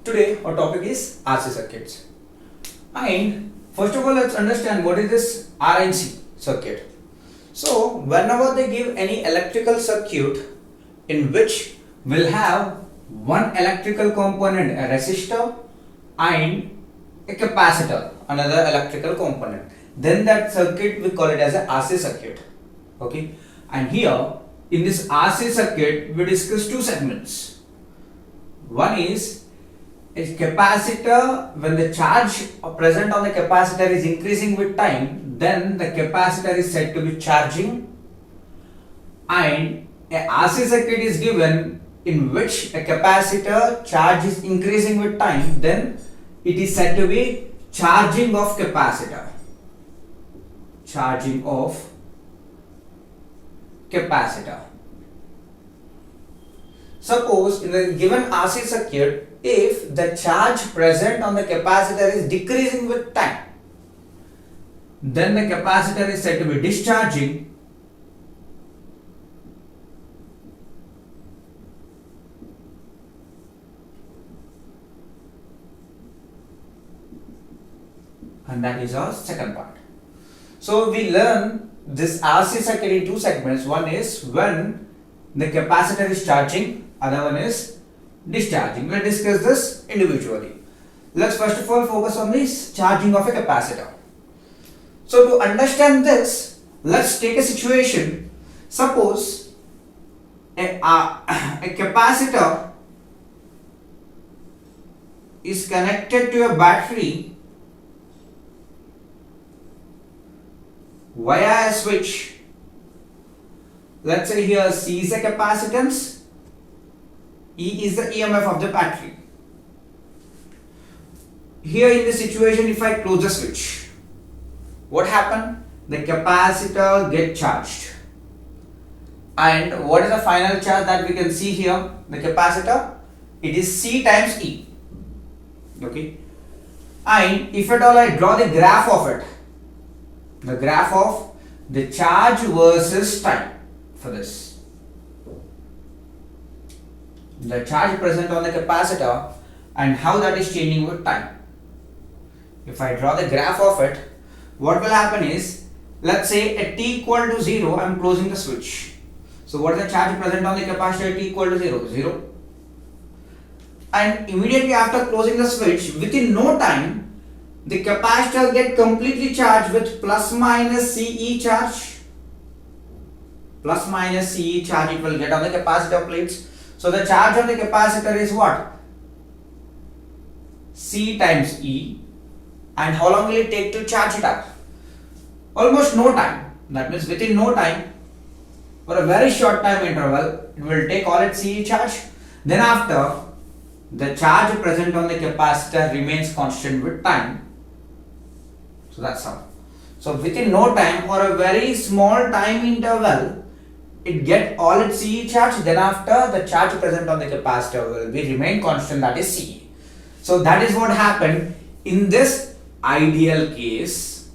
Today our topic is RC circuits. And first of all, let's understand what is this RNC circuit. So whenever they give any electrical circuit in which will have one electrical component, a resistor, and a capacitor, another electrical component, then that circuit we call it as a RC circuit. Okay, and here in this RC circuit we discuss two segments. One is a capacitor. When the charge present on the capacitor is increasing with time, then the capacitor is said to be charging, and a RC circuit is given in which a capacitor charge is increasing with time, then it is said to be charging of capacitor. Charging of capacitor. Suppose in the given RC circuit, if the charge present on the capacitor is decreasing with time, then the capacitor is said to be discharging, and that is our second part. So we learn this RC circuit in two segments. One is when the capacitor is charging, other one is discharging. Let's discuss this individually. Let's first of all focus on this charging of a capacitor. So to understand this, let's take a situation. Suppose a capacitor is connected to a battery via a switch. Let's say here C is the capacitance, E is the EMF of the battery. Here in this situation, if I close the switch, what happened? The capacitor gets charged. And what is the final charge that we can see here? The capacitor, it is C times E. Okay. And if at all I draw the graph of it, the graph of the charge versus time for this, the charge present on the capacitor and how that is changing with time. If I draw the graph of it, what will happen is, let's say at t equal to 0, I am closing the switch. So what is the charge present on the capacitor at t equal to 0? 0. And immediately after closing the switch, within no time, the capacitor get completely charged with plus minus CE charge. Plus minus CE charge it will get on the capacitor plates. So the charge on the capacitor is what? C times E. And how long will it take to charge it up? Almost no time. That means within no time, for a very short time interval, it will take all its CE charge. Then after, the charge present on the capacitor remains constant with time. So that's how. So within no time or a very small time interval, it get all its CE charge. Then after, the charge present on the capacitor will be remain constant, that is CE. So that is what happened in this ideal case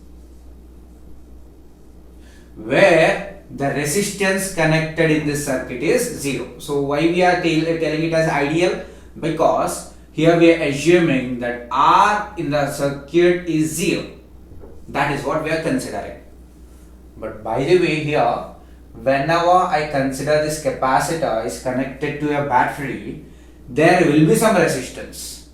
where the resistance connected in this circuit is 0. So why we are telling it as ideal? Because here we are assuming that R in the circuit is 0. That is what we are considering. But by the way, here whenever I consider this capacitor is connected to a battery, there will be some resistance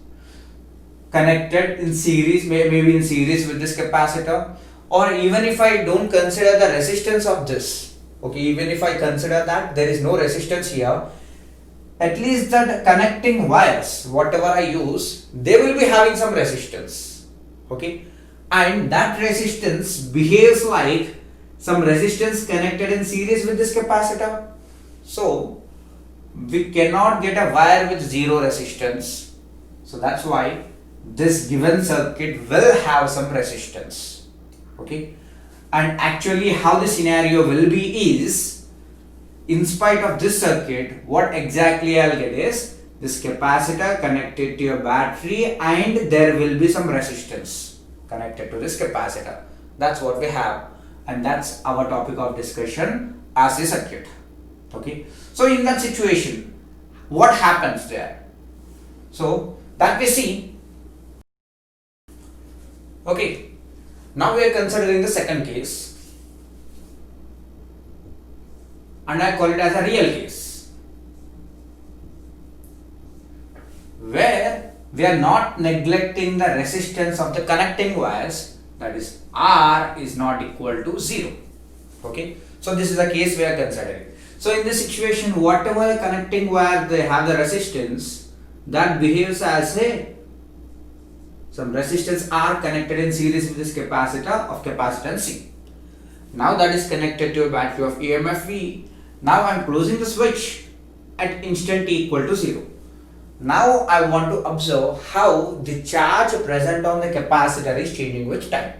connected in series, maybe in series with this capacitor, or even if I don't consider the resistance of this, okay, even if I consider that there is no resistance here, at least the connecting wires, whatever I use, they will be having some resistance, okay, and that resistance behaves like some resistance connected in series with this capacitor. So we cannot get a wire with zero resistance. So that's why this given circuit will have some resistance. Okay, and actually how the scenario will be is, in spite of this circuit, what exactly I'll get is this capacitor connected to a battery and there will be some resistance connected to this capacitor. That's what we have, and that's our topic of discussion, RC circuit. Okay, so in that situation, what happens there? So that we see. Okay, now we are considering the second case, and I call it as a real case, where we are not neglecting the resistance of the connecting wires, that is R is not equal to 0. Okay, so this is the case we are considering. So in this situation, whatever connecting wire they have the resistance, that behaves as some resistance R connected in series with this capacitor of capacitance C. Now that is connected to a battery of EMF V. Now I am closing the switch at instant t equal to 0. Now I want to observe how the charge present on the capacitor is changing with time.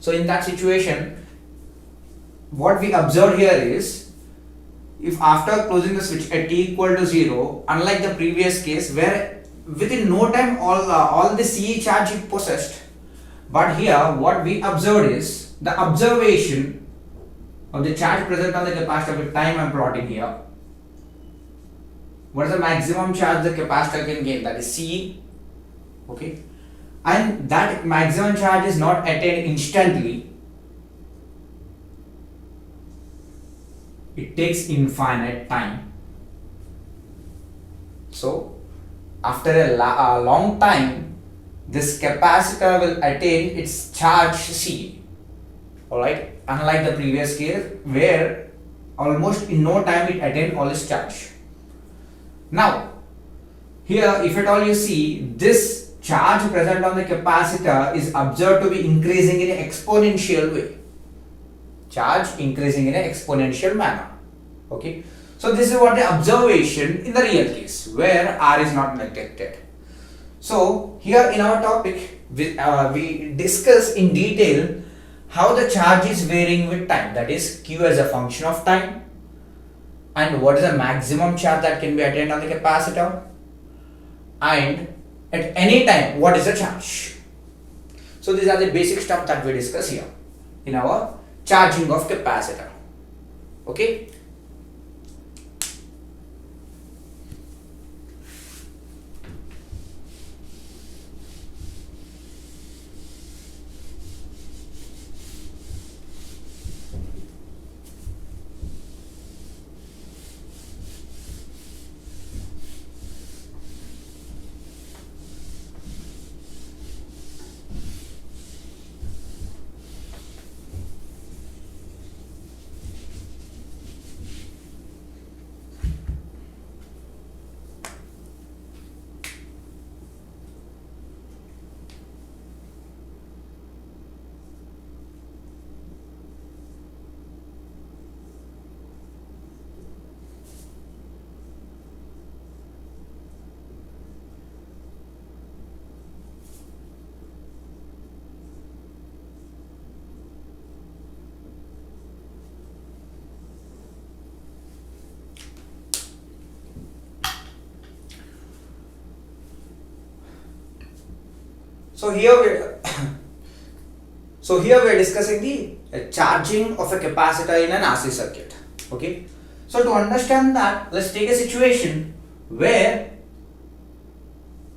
So in that situation, what we observed here is, if after closing the switch at t equal to 0, unlike the previous case where within no time all the CE charge is possessed, but here what we observed is the observation of the charge present on the capacitor with time I am plotting here. What is the maximum charge the capacitor can gain, that is CE. Okay, and that maximum charge is not attained instantly. It takes infinite time. So after a long time, this capacitor will attain its charge C. Alright, unlike the previous case where almost in no time it attained all its charge. Now here, if at all you see, this charge present on the capacitor is observed to be increasing in an exponential way. Charge increasing in an exponential manner. Okay, so this is what the observation in the real case where R is not neglected. So here in our topic we discuss in detail how the charge is varying with time, that is Q as a function of time, and what is the maximum charge that can be attained on the capacitor, and at any time what is the charge. So these are the basic stuff that we discuss here in our charging of capacitor. Okay. So here we are discussing the charging of a capacitor in an RC circuit. Okay. So to understand that, let's take a situation where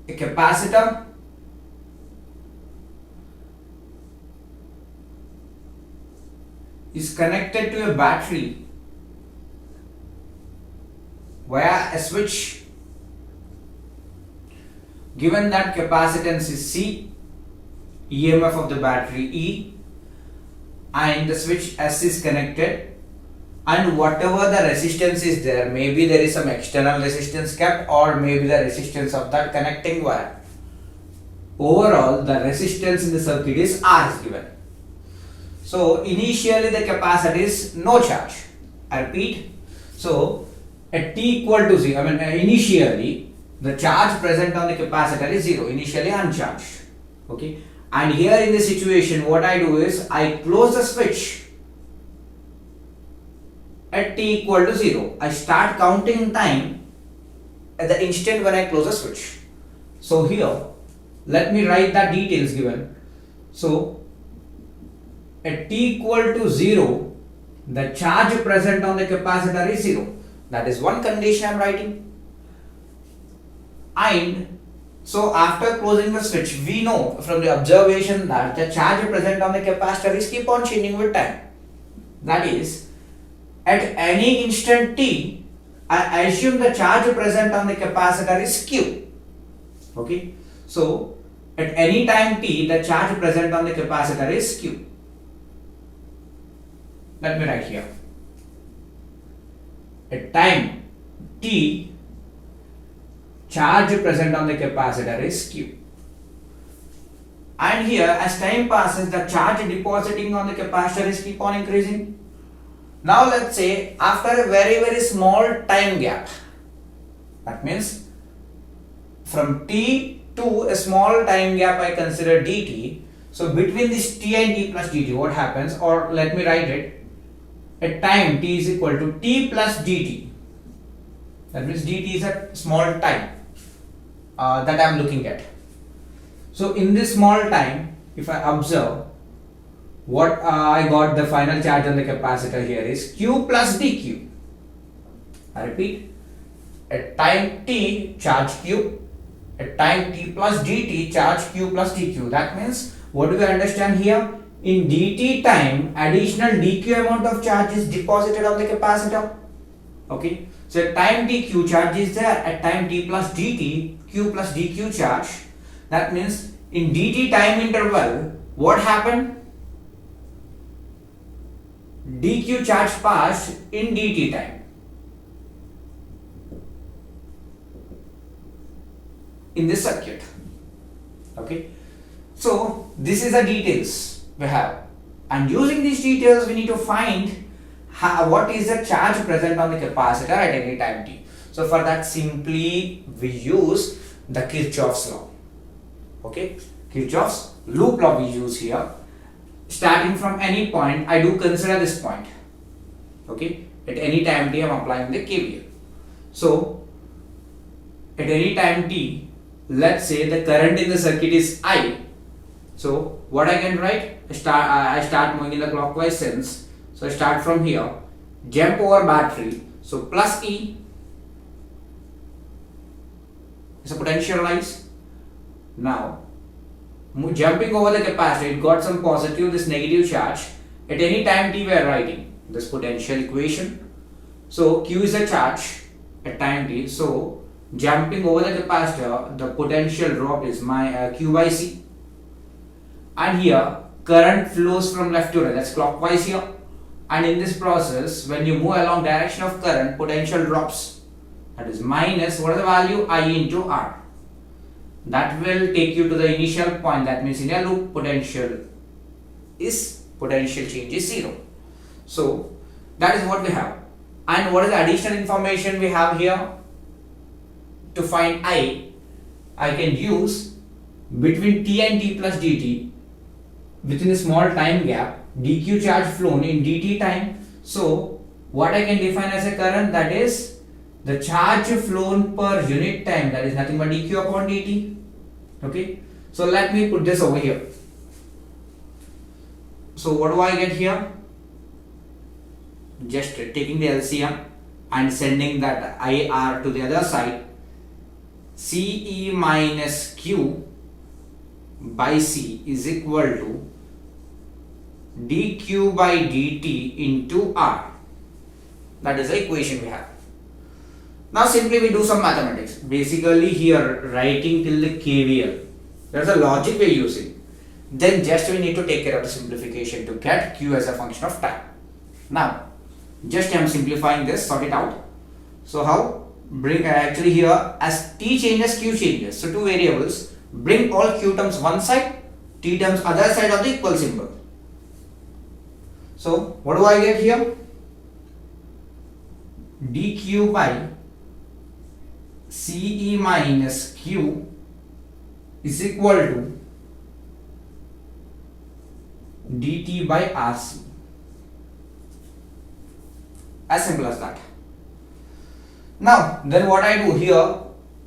a capacitor is connected to a battery via a switch. Given that capacitance is C, EMF of the battery E, and the switch S is connected, and whatever the resistance is there, maybe there is some external resistance kept or maybe the resistance of that connecting wire. Overall, the resistance in the circuit is R is given. So initially the capacitor is no charge. I repeat. So at t equal to 0, initially the charge present on the capacitor is 0, initially uncharged. Okay. And here in this situation, what I do is I close the switch at t equal to 0. I start counting time at the instant when I close the switch. So here, let me write the details given. So at t equal to 0, the charge present on the capacitor is 0. That is one condition I am writing. And So after closing the switch, we know from the observation that the charge present on the capacitor is keep on changing with time. That is, at any instant t, I assume the charge present on the capacitor is q. Okay, so at any time t, the charge present on the capacitor is q. Let me write here. At time t, charge present on the capacitor is q. And here, as time passes, the charge depositing on the capacitor is keep on increasing. Now let's say after a very small time gap, that means from t to a small time gap I consider dt. So between this t and t plus dt, what happens? Or let me write it, at time t is equal to t plus dt. That means dt is a small time that I am looking at. So in this small time, if I observe, what I got the final charge on the capacitor here is q plus dq. I repeat, at time t, charge q. At time t plus dt, charge q plus dq. That means, what do we understand here? In dt time, additional dq amount of charge is deposited on the capacitor. Okay. So at time t, q charge is there. At time t plus dt, q plus dq charge. That means in dt time interval, what happened? dq charge passed in dt time. In this circuit. Okay. So this is the details we have. And using these details, we need to find what is the charge present on the capacitor at any time t. So for that, simply we use the Kirchhoff's law. Okay, Kirchhoff's loop law we use here. Starting from any point, I do consider this point. Okay, at any time t, I am applying the KVL. So at any time t, let's say the current in the circuit is I. So what I can write? I start moving in the clockwise sense. So I start from here, jump over battery. So plus E is a potential rise. Now jumping over the capacitor, it got some positive, this negative charge. At any time t, we are writing this potential equation. So Q is a charge at time t. So jumping over the capacitor, the potential drop is my Q by C. And here current flows from left to right, that's clockwise here. And in this process, when you move along direction of current, potential drops. That is minus, what is the value? I into R. That will take you to the initial point. That means in a loop, potential change is 0. So that is what we have. And what is the additional information we have here? To find I can use between t and t plus dt, within a small time gap, dq charge flown in dt time. So what I can define as a current, that is the charge flown per unit time, that is nothing but dq upon dt. Okay, so let me put this over here. So what do I get here? Just taking the LCM and sending that IR to the other side. CE minus Q by C is equal to dq by dt into R. That is the equation we have. Now simply we do some mathematics. Basically here writing till the KVL. There's a logic we're using. Then just we need to take care of the simplification to get Q as a function of time. Now just I am simplifying this, sort it out. So how? Bring actually here as t changes, Q changes. So two variables, bring all Q terms one side, t terms other side of the equal symbol. So what do I get here? dq by CE minus Q is equal to dt by RC. As simple as that. Now then what I do here,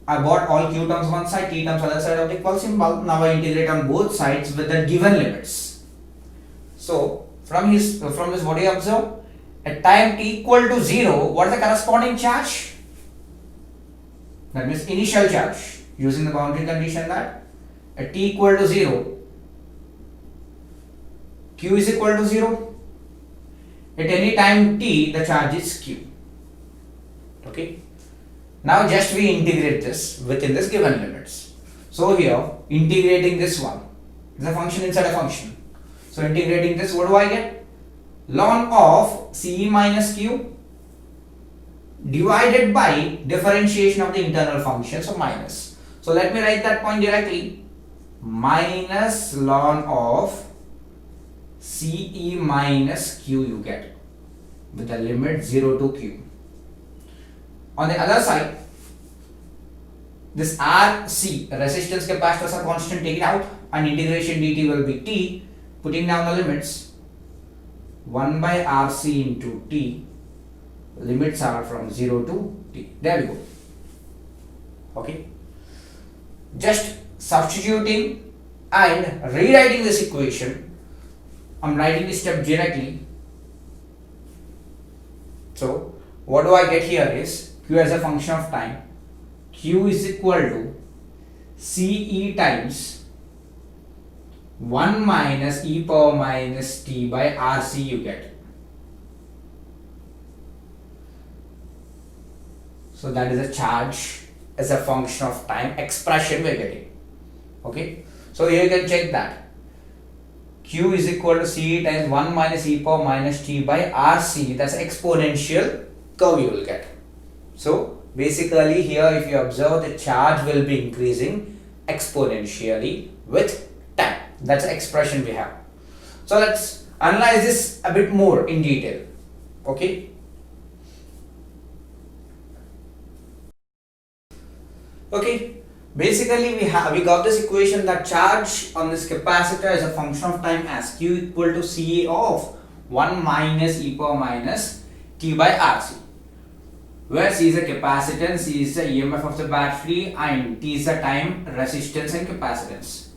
I brought all Q terms one side, t terms other side of the equal symbol. Now I integrate on both sides with the given limits. So from this what do you observe? At time t equal to 0, what is the corresponding charge? That means initial charge. using the boundary condition that at t equal to 0, q is equal to 0. At any time t, the charge is q. Okay. Now just we integrate this within this given limits. So here, integrating this one is a function inside a function. So integrating this, what do I get? Ln of ce minus q divided by differentiation of the internal function, so minus. So let me write that point directly. Minus ln of ce minus q you get with the limit 0 to q. On the other side, this RC, resistance, capacitors are constant, take it out, and integration dt will be t, putting down the limits, 1 by RC into t, limits are from 0 to t. There we go. Okay. Just substituting and rewriting this equation, I'm writing this step directly. So, what do I get here is q as a function of time, q is equal to ce times 1 minus e power minus t by rc you get. So that is a charge as a function of time expression we are getting. Okay. So here you can check that q is equal to ce times 1 minus e power minus t by rc. That's exponential curve you will get. So basically here if you observe, the charge will be increasing exponentially with time. That's the expression we have. So let's analyze this a bit more in detail. Okay. Okay. Basically we got this equation that charge on this capacitor is a function of time as q equal to ca of 1 minus e power minus t by rc, where c is the capacitance, c is the EMF of the battery, and t is the time, resistance and capacitance.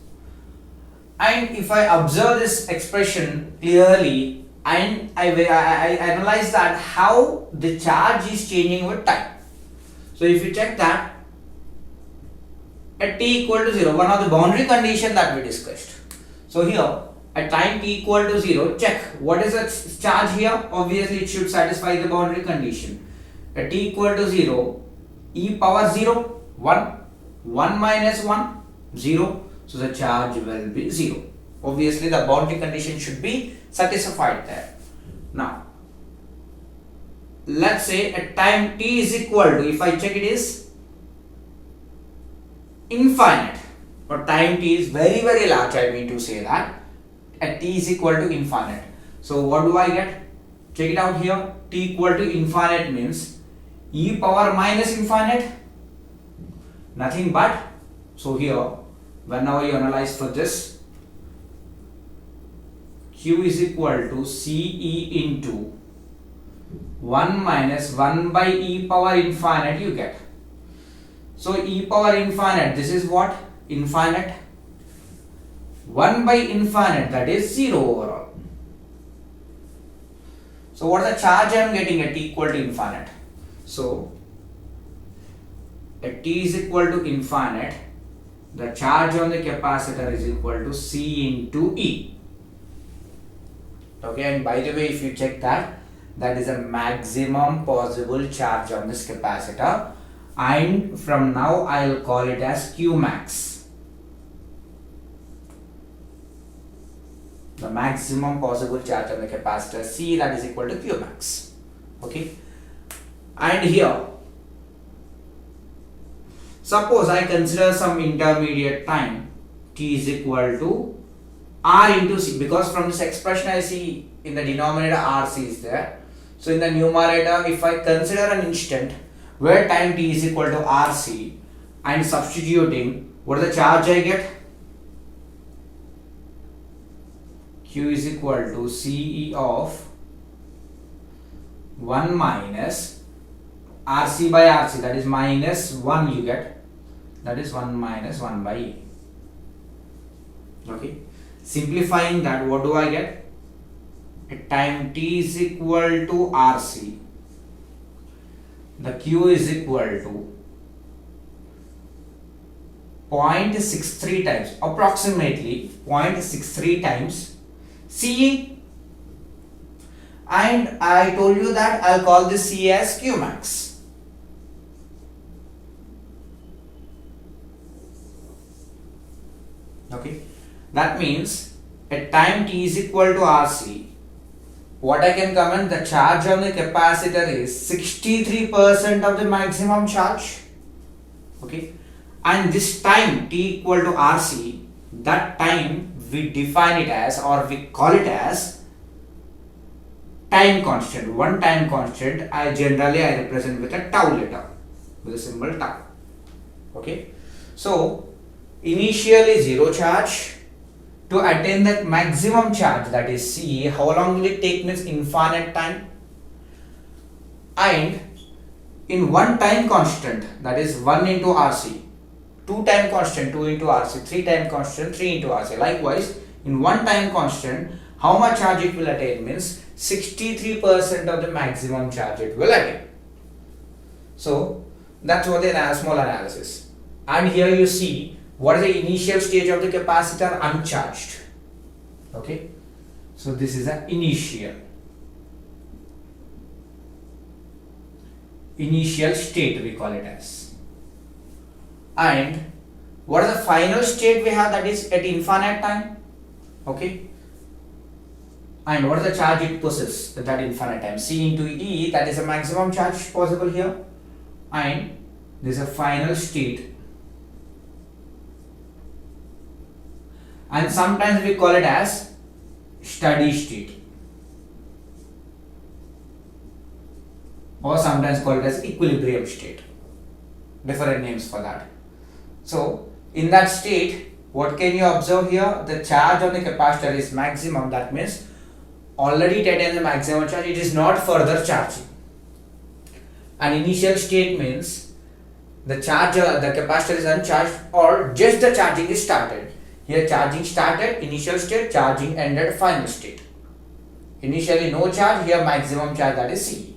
And if I observe this expression clearly and I analyze that how the charge is changing with time. So if you check that at t equal to 0, one of the boundary condition that we discussed. So here at time t equal to 0, check what is the charge here. Obviously it should satisfy the boundary condition. At t equal to 0, e power 0, 1, 1 minus 1, 0. So the charge will be 0. Obviously the boundary condition should be satisfied there. Now let's say at time t is equal to, if I check, it is infinite, but time t is very large, I mean to say that at t is equal to infinite. So what do I get? Check it out here. T equal to infinite means e power minus infinite, nothing but, so here whenever you analyze for this, q is equal to ce into 1 minus 1 by e power infinite you get. So e power infinite, this is what? Infinite. 1 by infinite, that is 0 overall. So what is the charge I am getting at t equal to infinite? So at t is equal to infinite, the charge on the capacitor is equal to C into E. Okay, and by the way, if you check that, that is a maximum possible charge on this capacitor, and from now I will call it as Q max. The maximum possible charge on the capacitor C, that is equal to Q max. Okay, and here suppose I consider some intermediate time t is equal to R into C, because from this expression I see in the denominator RC is there. So in the numerator, if I consider an instant where time t is equal to RC and substituting, what is the charge I get? Q is equal to CE of 1 minus RC by RC, that is minus 1 you get, that is 1 minus 1 by E. Okay, simplifying that, what do I get? At time t is equal to RC, the Q is equal to 0.63 times, approximately 0.63 times CE. And I told you that I'll call this CE as Qmax. Okay, that means at time t is equal to RC, what I can comment, the charge on the capacitor is 63% of the maximum charge. Okay, and this time t equal to RC, that time we define it as, or we call it as time constant, one time constant. I represent with a tau letter, with the symbol tau. Okay, so initially zero charge. To attain that maximum charge, that is C, how long will it take? Means infinite time. And in one time constant, that is 1 into RC, two time constant 2 into RC, three time constant 3 into RC. Likewise, in one time constant, how much charge it will attain? Means 63% of the maximum charge it will attain. So that's what the small analysis. And here you see what is the initial stage of the capacitor? Uncharged. Okay, so this is an initial state, we call it as. And what is the final state we have? That is at infinite time. Okay, and what is the charge it possesses at that infinite time? C into E, that is a maximum charge possible here. And this is a final state. And sometimes we call it as steady state, or sometimes call it as equilibrium state. Different names for that. So in that state, what can you observe here? The charge on the capacitor is maximum. That means already it attained the maximum charge, it is not further charging. And initial state means the capacitor is uncharged, or just the charging is started. Here charging started, initial state, charging ended, final state. Initially no charge, here maximum charge, that is C.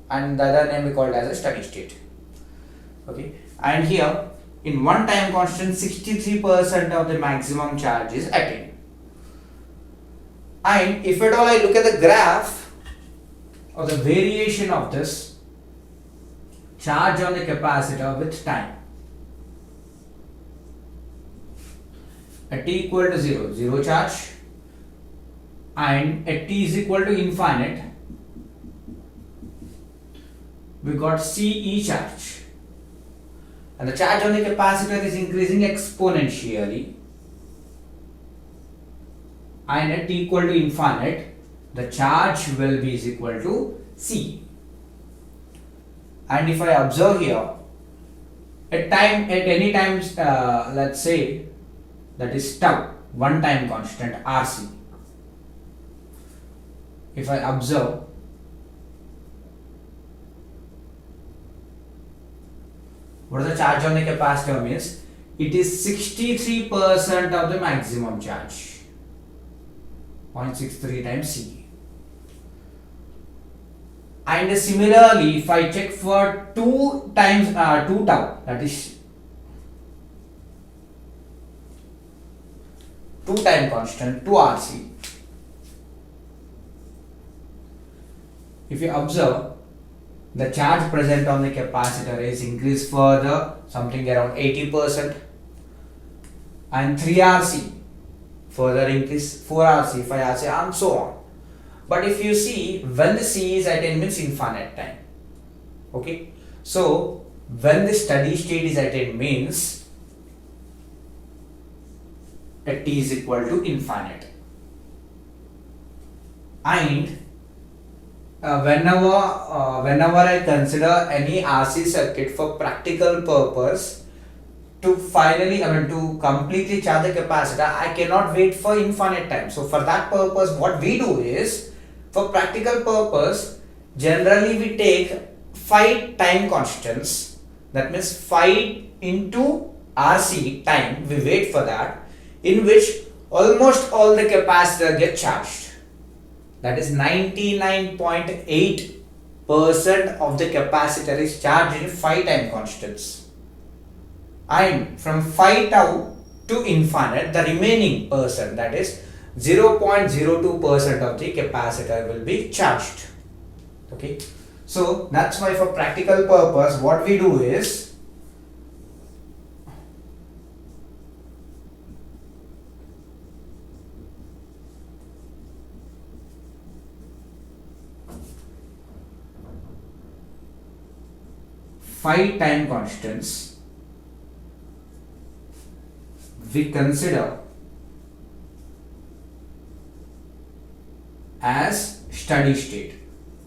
And the other name we call it as a steady state. Okay, and here in one time constant 63% of the maximum charge is attained. And if at all I look at the graph of the variation of this charge on the capacitor with time, at t equal to 0, 0 charge, and at t is equal to infinite, we got CE charge, and the charge on the capacitor is increasing exponentially, and at t equal to infinite, the charge will be is equal to C. And if I observe here, at any time, let's say that is tau, one time constant RC. If I observe, what is the charge on the capacitor means? It is 63% of the maximum charge, 0.63 times C. And similarly, if I check for 2 times 2 tau, that is 2 time constant, 2 RC. If you observe, the charge present on the capacitor is increased further, something around 80%, and 3 RC further increase, 4 RC, 5 RC, and so on. But if you see, when the C is attained means infinite time. Okay, so when the steady state is attained means at t is equal to infinite. And whenever I consider any RC circuit for practical purpose, to completely charge the capacitor, I cannot wait for infinite time. So for that purpose, what we do is, for practical purpose, generally we take 5 time constants. That means 5 into RC time, we wait for that, in which almost all the capacitor get charged. That is 99.8% of the capacitor is charged in 5 time constants. and from phi tau to infinite, the remaining percent, that is 0.02% of the capacitor will be charged. Okay, so that's why for practical purpose what we do is phi time constants we consider as steady state,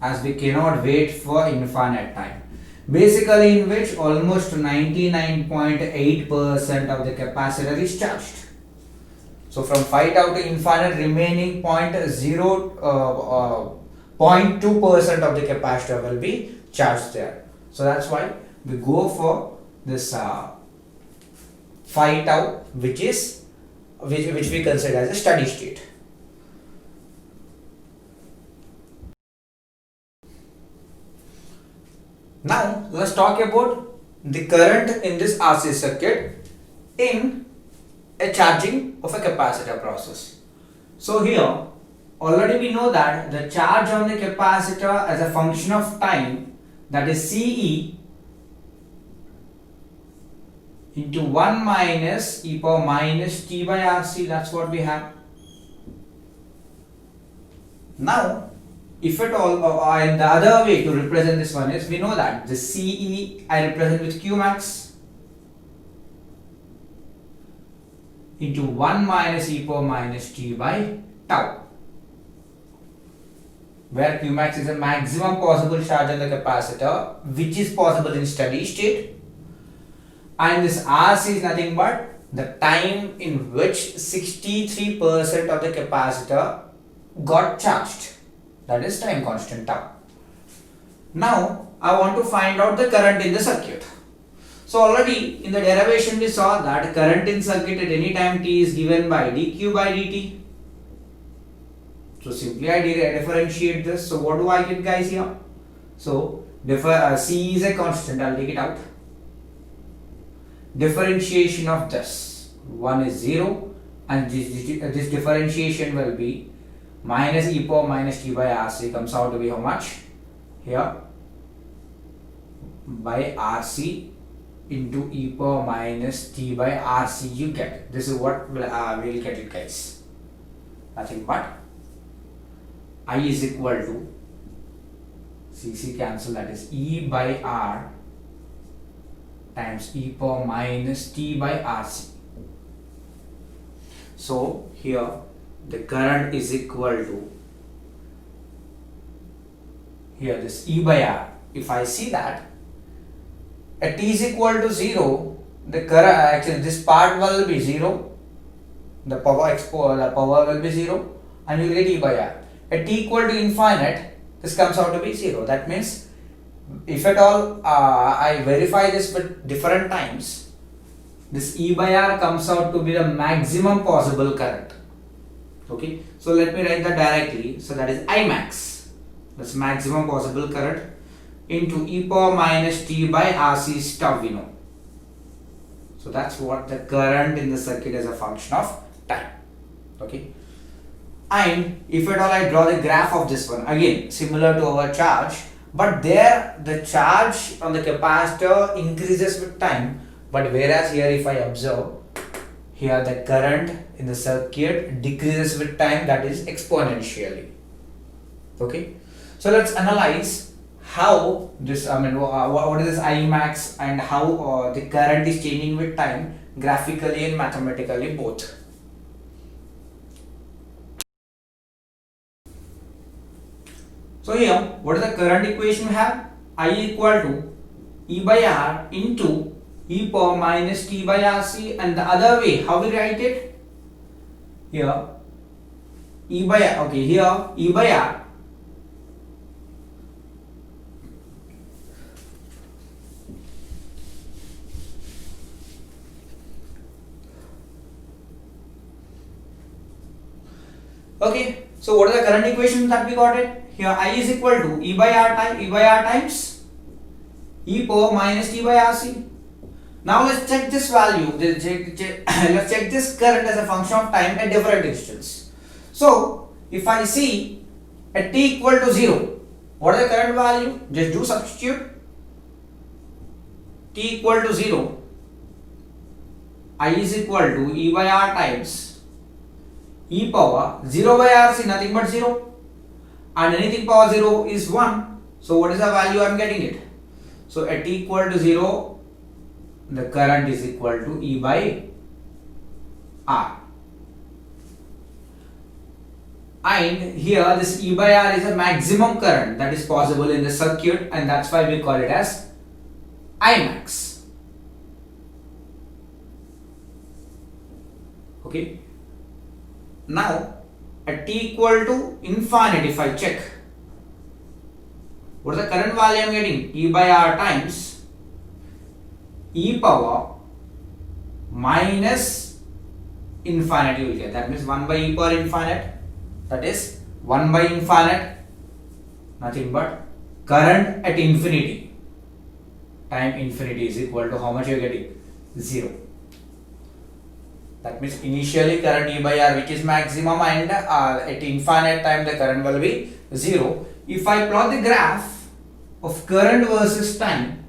as we cannot wait for infinite time, basically in which almost 99.8% of the capacitor is charged. So from phi tau to infinite, remaining 0.2% of the capacitor will be charged there. So that's why we go for this phi tau, which we consider as a steady state. Now let's talk about the current in this RC circuit in a charging of a capacitor process. So here already we know that the charge on the capacitor as a function of time, that is CE into 1 minus e power minus t by RC, that's what we have. Now if at all, and the other way to represent this one is, we know that the CE I represent with Q max into 1 minus e power minus t by tau, where Q max is the maximum possible charge on the capacitor which is possible in steady state, and this RC is nothing but the time in which 63% of the capacitor got charged, that is time constant tau. Now I want to find out the current in the circuit. So already in the derivation we saw that current in circuit at any time t is given by dq by dt. So simply I differentiate this. So what do I get, guys, here? So C is a constant, I'll take it out. Differentiation of this, 1 is 0, and this differentiation will be minus e power minus t by RC, comes out to be how much? Here by RC into e power minus t by RC you get. This is what we'll get it, guys. Nothing but I is equal to CC cancel, that is E by R times e power minus t by RC. So here the current is equal to, here this E by R, if I see that at t is equal to 0, the current, actually this part will be 0, the power will be 0, and you get E by R. At t equal to infinite, this comes out to be 0. That means if at all I verify this with different times, this E by R comes out to be the maximum possible current. Okay, so let me write that directly. So that is I max, that's maximum possible current, into e power minus t by RC stuff we know. So that's what the current in the circuit is a function of time. Okay, and if at all I draw the graph of this one, again similar to our charge, but there the charge on the capacitor increases with time, but whereas here if I observe, here the current in the circuit decreases with time, that is exponentially. Okay, so let's analyze how this, what is this I max and how the current is changing with time, graphically and mathematically both. So here, what is the current equation we have? I equal to E by R into e power minus t by RC, and the other way, how we write it? Here, E by R, okay, here E by R okay, so what are the current equations that we got it? Here I is equal to E by R times e power minus t by RC, Now let's check this value. Let's check this current as a function of time at different instance. So if I see at t equal to 0, what is the current value? Just do substitute. T equal to 0, I is equal to E by R times E power 0 by R is nothing but 0, and anything power 0 is 1. So what is the value I am getting it? So at t equal to 0, the current is equal to E by R. And here this E by R is a maximum current that is possible in the circuit, and that's why we call it as Imax. Okay. Now at t equal to infinity, if I check, what is the current value I am getting? E by R times E power minus infinity will get. That means 1 by E power infinite. That is 1 by infinite, nothing but current at infinity. Time infinity is equal to how much you are getting? 0. That means initially current E by R, which is maximum, and at infinite time the current will be 0. If I plot the graph of current versus time,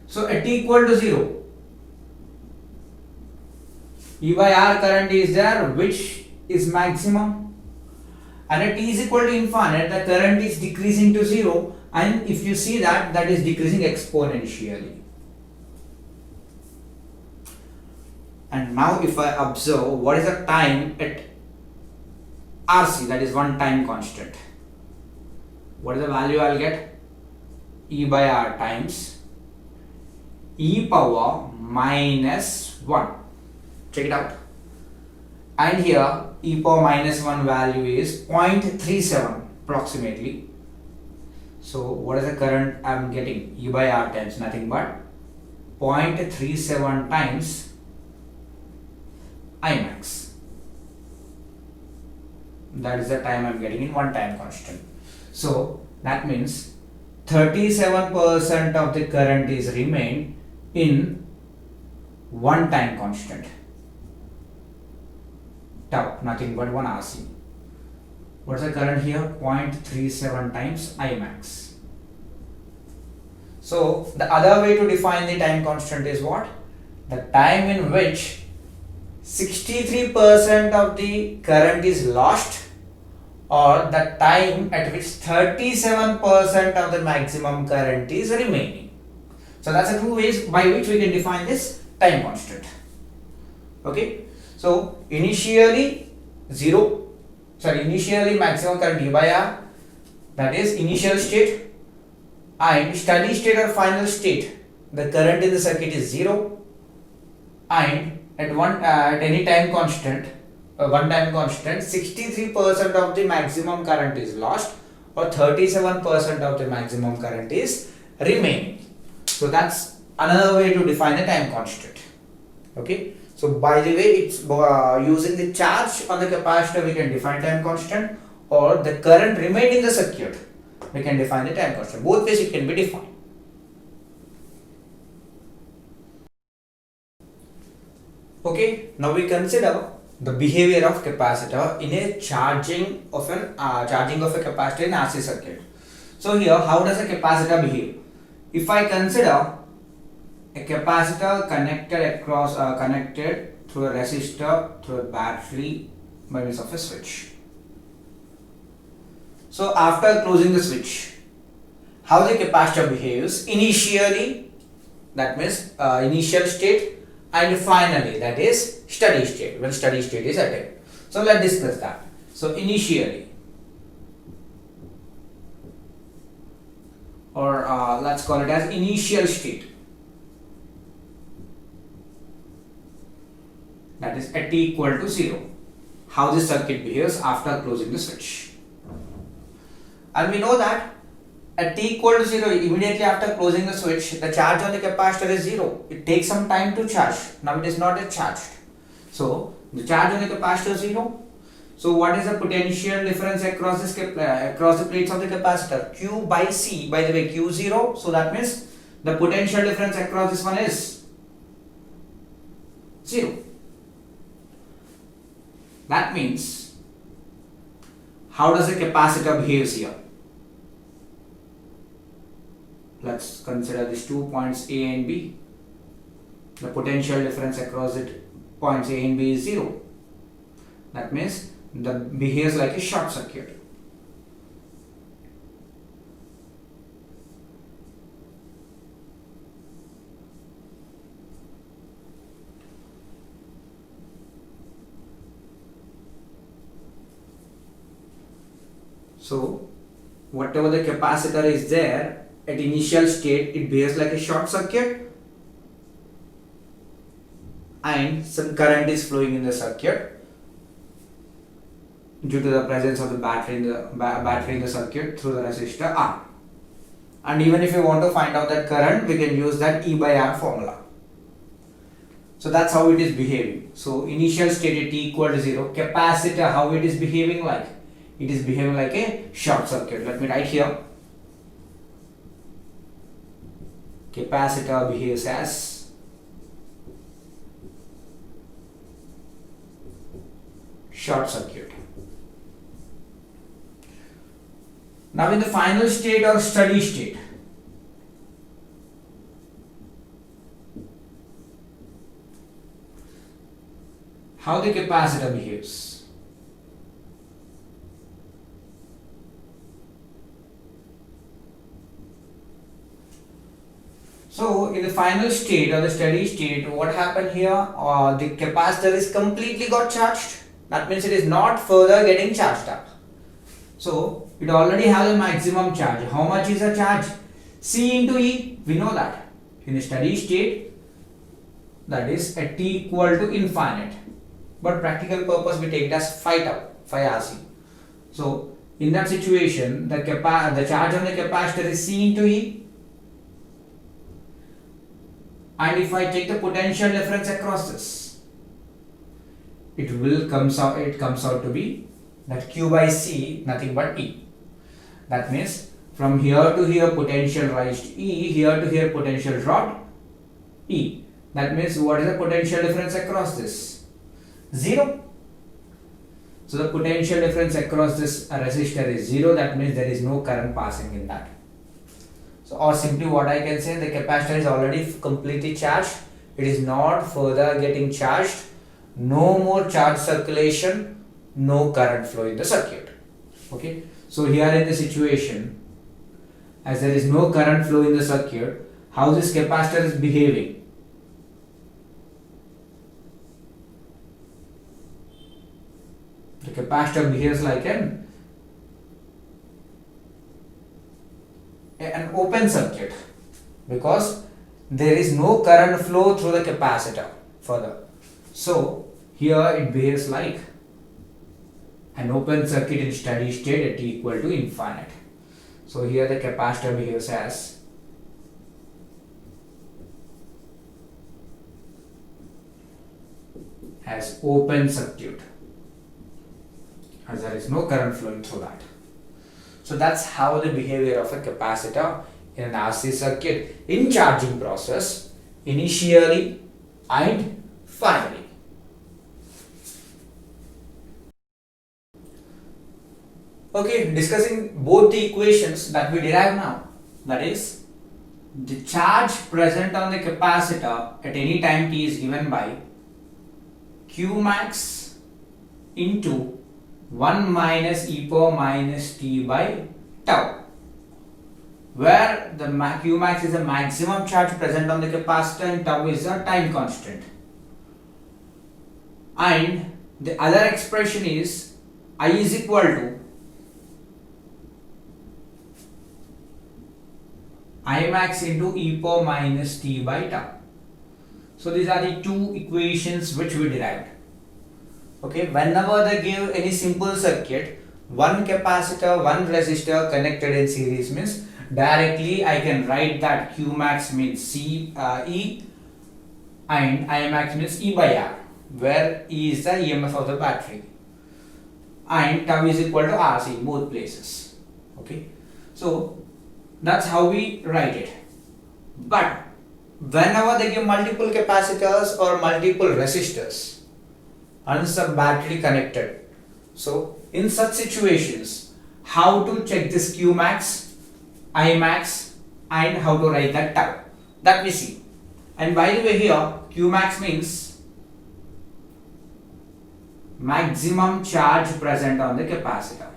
so at t equal to 0, E by R current is there, which is maximum, and at t is equal to infinite, the current is decreasing to 0, and if you see that, that is decreasing exponentially. And now if I observe what is the time at RC, that is one time constant, what is the value I will get? E by R times E power minus 1. Check it out. And here E power minus 1 value is 0.37 approximately. So what is the current I am getting? E by R times nothing but 0.37 times Imax. That is the time I am getting in one time constant. So that means 37% of the current is remained in one time constant, tau, nothing but 1 RC. What's the current here? 0.37 times Imax. So the other way to define the time constant is what? The time in which 63% of the current is lost, or the time at which 37% of the maximum current is remaining. So that's the two ways by which we can define this time constant. Okay. So initially maximum current E by R, that is initial state, and steady state or final state, the current in the circuit is 0, and at any time constant, 63% of the maximum current is lost, or 37% of the maximum current is remaining. So that's another way to define the time constant. Okay. So by the way, it's using the charge on the capacitor we can define time constant, or the current remained in the circuit we can define the time constant. Both ways it can be defined. Okay, now we consider the behavior of capacitor in a charging of a capacitor in RC circuit. So here, how does a capacitor behave? If I consider a capacitor connected through a resistor through a battery by means of a switch. So after closing the switch, how the capacitor behaves initially, that means initial state, and finally, that is steady state, when steady state is attained. So let's discuss that. So initially, or let's call it as initial state, that is at t equal to 0, how the circuit behaves after closing the switch. And we know that at t equal to 0, immediately after closing the switch, the charge on the capacitor is 0. It takes some time to charge. Now it is not yet charged. So the charge on the capacitor is 0. So what is the potential difference across this across the plates of the capacitor? Q by C. By the way, Q0. So that means the potential difference across this one is 0. That means, how does the capacitor behaves here? Let's consider these 2 points A and B. The potential difference across the points A and B is 0. That means the behaves like a short circuit. So whatever the capacitor is there at initial state, it behaves like a short circuit and some current is flowing in the circuit due to the presence of the battery in the circuit through the resistor R. And even if you want to find out that current, we can use that E by R formula. So that's how it is behaving. So initial state at T equal to 0, capacitor, how it is behaving like? It is behaving like a short circuit. Let me write here. Capacitor behaves as short circuit. Now in the final state or steady state, how the capacitor behaves? So in the final state or the steady state, what happened here? The capacitor is completely got charged. That means it is not further getting charged up. So it already has a maximum charge. How much is the charge? C into E. We know that. In a steady state, that is at T equal to infinite. But practical purpose we take it as phi tau, phi RC. So in that situation, the charge on the capacitor is C into E. And if I take the potential difference across this, it comes out to be that Q by C, nothing but E. That means from here to here potential raised E, here to here potential dropped E. That means what is the potential difference across this? 0. So the potential difference across this resistor is 0. That means there is no current passing in that. So, or simply what I can say, the capacitor is already completely charged. It is not further getting charged. No more charge circulation, no current flow in the circuit. Okay. So here in the situation, as there is no current flow in the circuit, how this capacitor is behaving? The capacitor behaves like an open circuit because there is no current flow through the capacitor further. So here it behaves like an open circuit in steady state at T equal to infinite. So here the capacitor behaves as open circuit, as there is no current flowing through that. So that's how the behavior of a capacitor in an RC circuit in charging process initially and finally. Okay, discussing both the equations that we derive now, that is the charge present on the capacitor at any time t is given by Q max into 1 minus e power minus t by tau, where the Q max is the maximum charge present on the capacitor and tau is the time constant. And the other expression is I is equal to I max into e power minus t by tau. So these are the two equations which we derived. Okay, whenever they give any simple circuit, one capacitor, one resistor connected in series means directly I can write that Q max means C E and I max means E by R, where E is the EMF of the battery. and tau is equal to RC, both places. Okay, so that's how we write it. But whenever they give multiple capacitors or multiple resistors and some battery connected, so in such situations, how to check this Q max, I max, and how to write that tau, that we see. And by the way, here Q max means maximum charge present on the capacitor.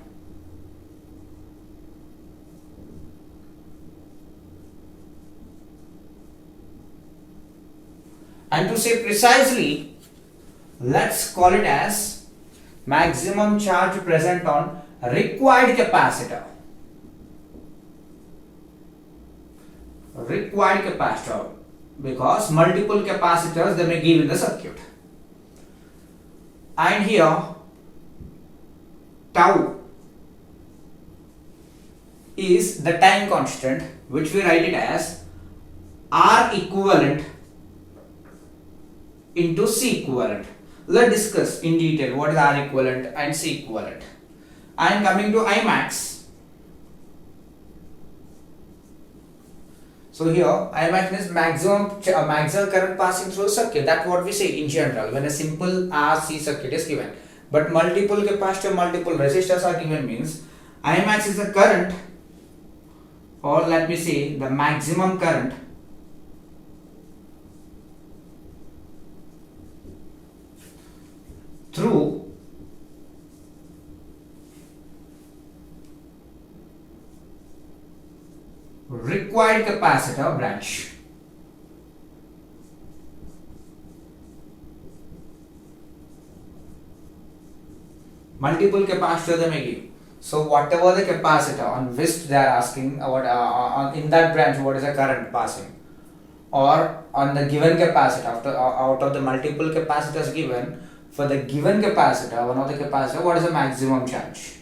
And to say precisely, let's call it as maximum charge present on required capacitor. Required capacitor, because multiple capacitors they may give in the circuit. And here tau is the time constant, which we write it as R equivalent into C equivalent. Let's discuss in detail what is R equivalent and C equivalent. I am coming to I max. So here I max means maximum current passing through a circuit. That's what we say in general when a simple RC circuit is given. But multiple capacitor, multiple resistors are given means I max is the current, or let me say the maximum current through required capacitor branch. Multiple capacitor they may give. So whatever the capacitor on which they are asking what in that branch what is the current passing, or on the given capacitor out of the multiple capacitors given, for the given capacitor, one of the capacitor, what is the maximum charge?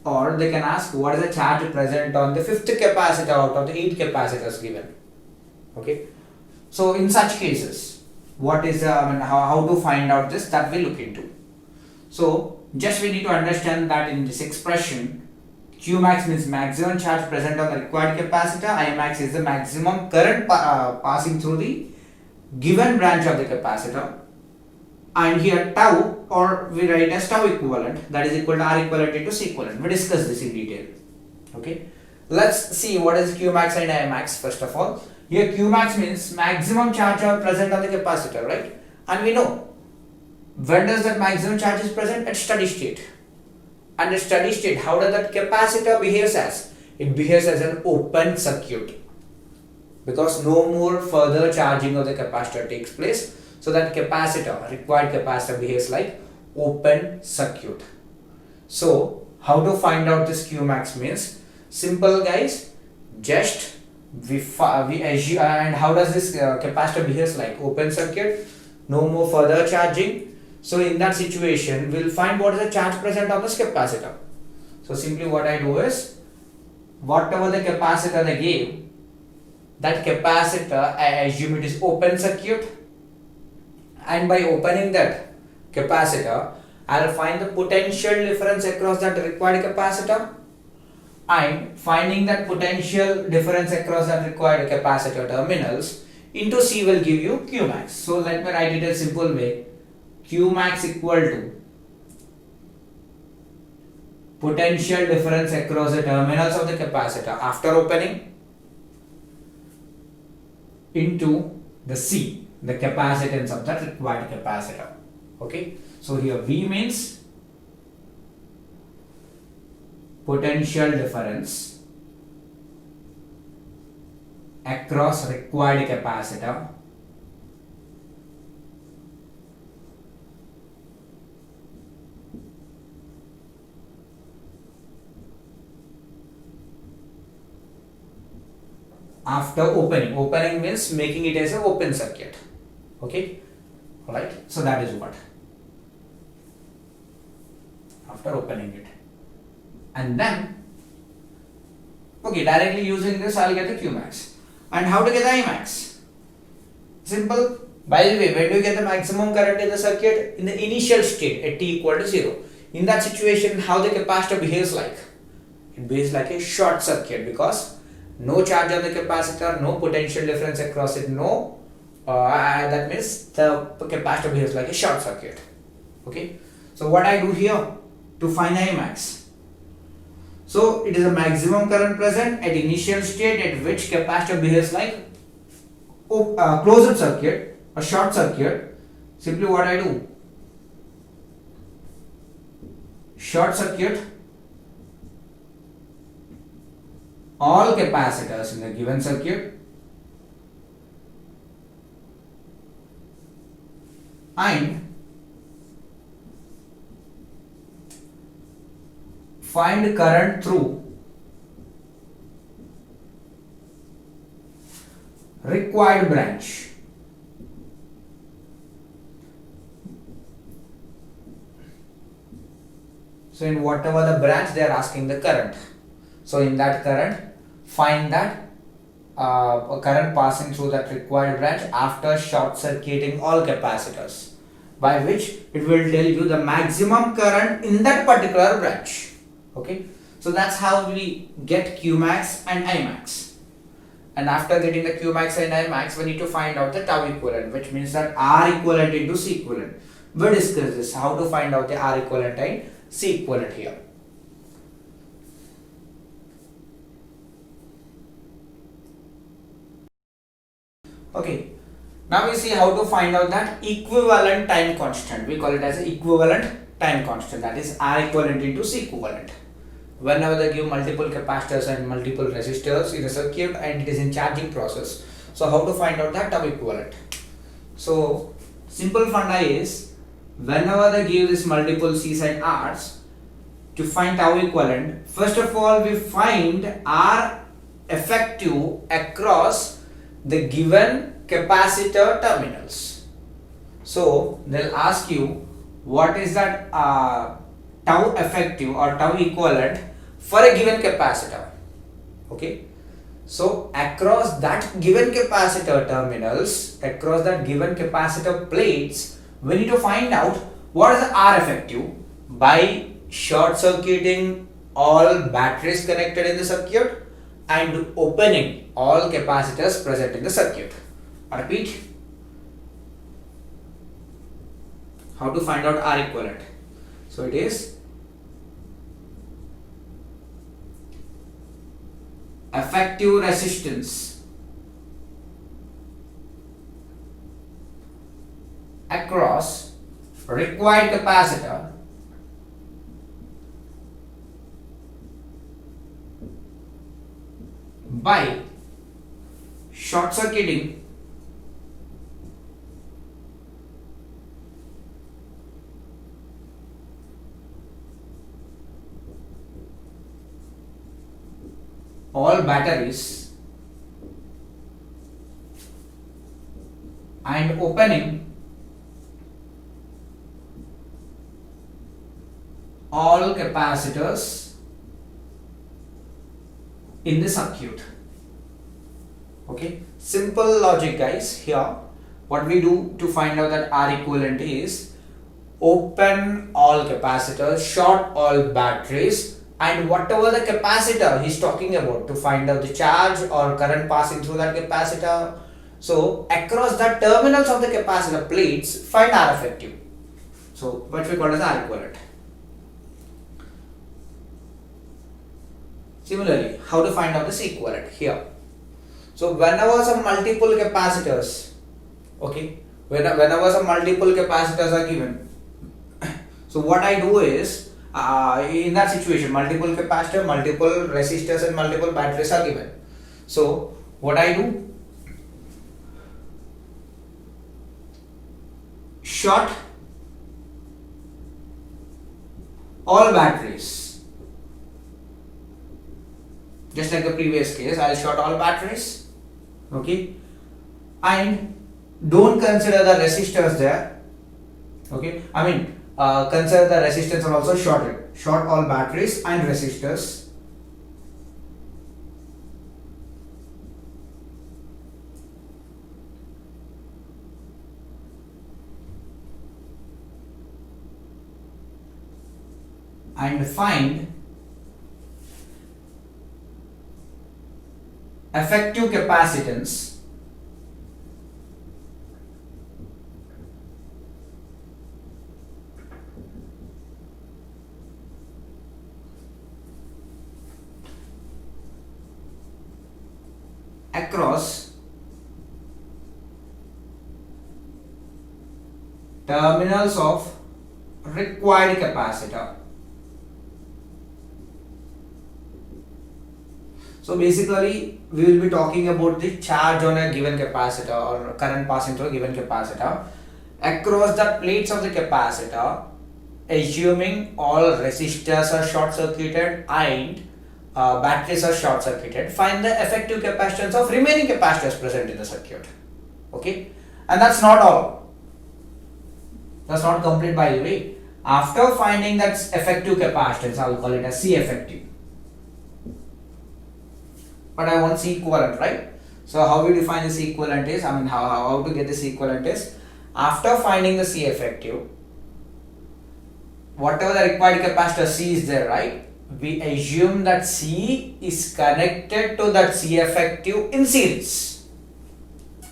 Or they can ask what is the charge present on the fifth capacitor out of the 8 capacitors given. Okay, so in such cases, what is how to find out this, that we look into. So just we need to understand that in this expression, Q max means maximum charge present on the required capacitor, I max is the maximum current passing through the given branch of the capacitor, and here tau, or we write as tau equivalent, that is equal to R equivalent into C equivalent. We discuss this in detail. Okay, let's see what is Q max and I max. First of all, here Q max means maximum charge are present on the capacitor, right? And we know when does that maximum charge is present? At steady state. And at steady state, how does that capacitor behaves as? It behaves as an open circuit, because no more further charging of the capacitor takes place. So that capacitor, required capacitor, behaves like open circuit. So how to find out this Q max means simple, guys. Just we assume, and how does this capacitor behaves like open circuit, no more further charging. So in that situation, we'll find what is the charge present on this capacitor. So simply what I do is, whatever the capacitor they gave, that capacitor I assume it is open circuit. And by opening that capacitor, I will find the potential difference across that required capacitor, and finding that potential difference across that required capacitor terminals into C will give you Q max. So let me write it in a simple way. Q max equal to potential difference across the terminals of the capacitor after opening into the C, the capacitance of that required capacitor. Okay, so here V means potential difference across required capacitor after opening. Opening means making it as an open circuit. Okay, alright, so that is what, after opening it. And then, okay, directly using this I will get the Q max. And how to get the I max? Simple. By the way, when do you get the maximum current in the circuit? In the initial state at t equal to 0. in that situation, how the capacitor behaves like? It behaves like a short circuit because no charge on the capacitor, no potential difference across it, no that means the capacitor behaves like a short circuit. Okay, so what I do here to find Imax? So it is a maximum current present at initial state at which capacitor behaves like closed circuit, a short circuit. Simply what I do, short circuit all capacitors in the given circuit and find current through required branch. So in whatever the branch they are asking the current, so in that current find that current passing through that required branch after short circuiting all capacitors, by which it will tell you the maximum current in that particular branch. Okay, so that's how we get Qmax and Imax. And after getting the Qmax and Imax, we need to find out the tau equivalent, which means that R equivalent into C equivalent. We'll discuss this, how to find out the R equivalent and C equivalent here. Okay, now we see how to find out that equivalent time constant. We call it as equivalent time constant, that is R equivalent into C equivalent. Whenever they give multiple capacitors and multiple resistors in a circuit and it is in charging process, so how to find out that tau equivalent? So simple funda is, whenever they give this multiple C's and R's, to find tau equivalent, first of all we find R effective across the given capacitor terminals. So they'll ask you what is that tau effective or tau equivalent for a given capacitor. Okay, so across that given capacitor terminals, across that given capacitor plates, we need to find out what is the R effective by short circuiting all batteries connected in the circuit and opening all capacitors present in the circuit. I repeat, how to find out R equivalent? So it is effective resistance across required capacitor by short circuiting all batteries and opening all capacitors in the circuit. Okay, simple logic guys. Here what we do to find out that R equivalent is open all capacitors, short all batteries, and whatever the capacitor he's talking about, to find out the charge or current passing through that capacitor. So across the terminals of the capacitor plates, find R effective. So what we call as R equivalent. Similarly, how to find out the C equivalent here? So whenever some multiple capacitors, okay, whenever some multiple capacitors are given, so what I do is, in that situation, multiple capacitor, multiple resistors and multiple batteries are given. So what I do, short all batteries, just like the previous case. I'll short all batteries, okay, and don't consider the resistors there. Okay, I mean consider the resistance are also shorted. Short all batteries and resistors. and find effective capacitance across terminals of required capacitor. So basically we will be talking about the charge on a given capacitor or current passing through a given capacitor across the plates of the capacitor, assuming all resistors are short circuited and batteries are short circuited. Find the effective capacitance of remaining capacitors present in the circuit. Okay, and that's not all. That's not complete, by the way. After finding that effective capacitance, I will call it as C effective. But I want C equivalent, right? So how we define this equivalent is, how to get this equivalent is, after finding the C effective, whatever the required capacitor C is there, right? We assume that C is connected to that C effective in series.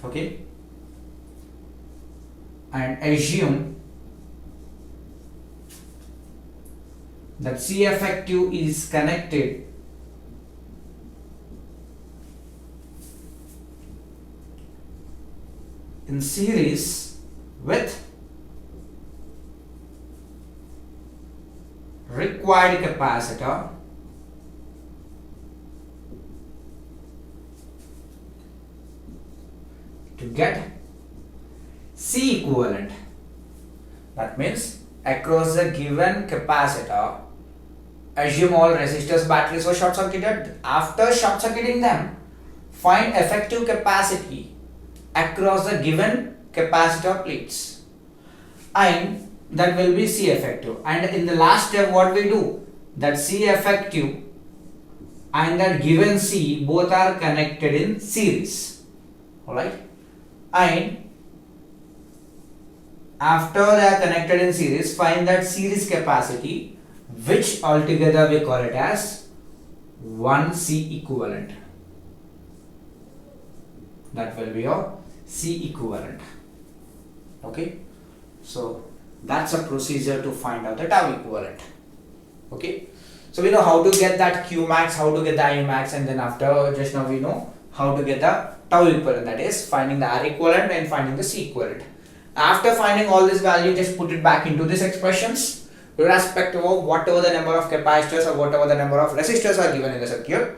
Okay? And assume that C effective is connected in series with required capacitor to get C equivalent. That means across the given capacitor, assume all resistors, batteries were short circuited. After short circuiting them, find effective capacity across the given capacitor plates, and that will be C effective. And in the last step, what we do, that C effective and that given C both are connected in series. Alright, and after they are connected in series, find that series capacity, which altogether we call it as 1C equivalent. That will be your C equivalent. Okay, so that's a procedure to find out the tau equivalent. Okay, so we know how to get that Q max, how to get the I max, and then after just now we know how to get the tau equivalent, that is finding the R equivalent and finding the C equivalent. After finding all this value, just put it back into these expressions irrespective of whatever the number of capacitors or whatever the number of resistors are given in the circuit.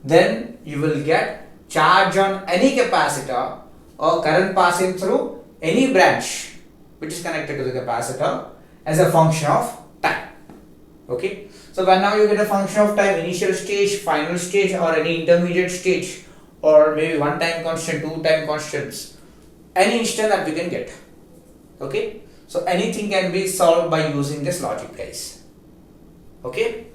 Then you will get charge on any capacitor or current passing through any branch which is connected to the capacitor as a function of time. Okay, so by now you get a function of time, initial stage, final stage, or any intermediate stage, or maybe one time constant, two time constants, any instant that we can get. Okay, so anything can be solved by using this logic, guys. Okay.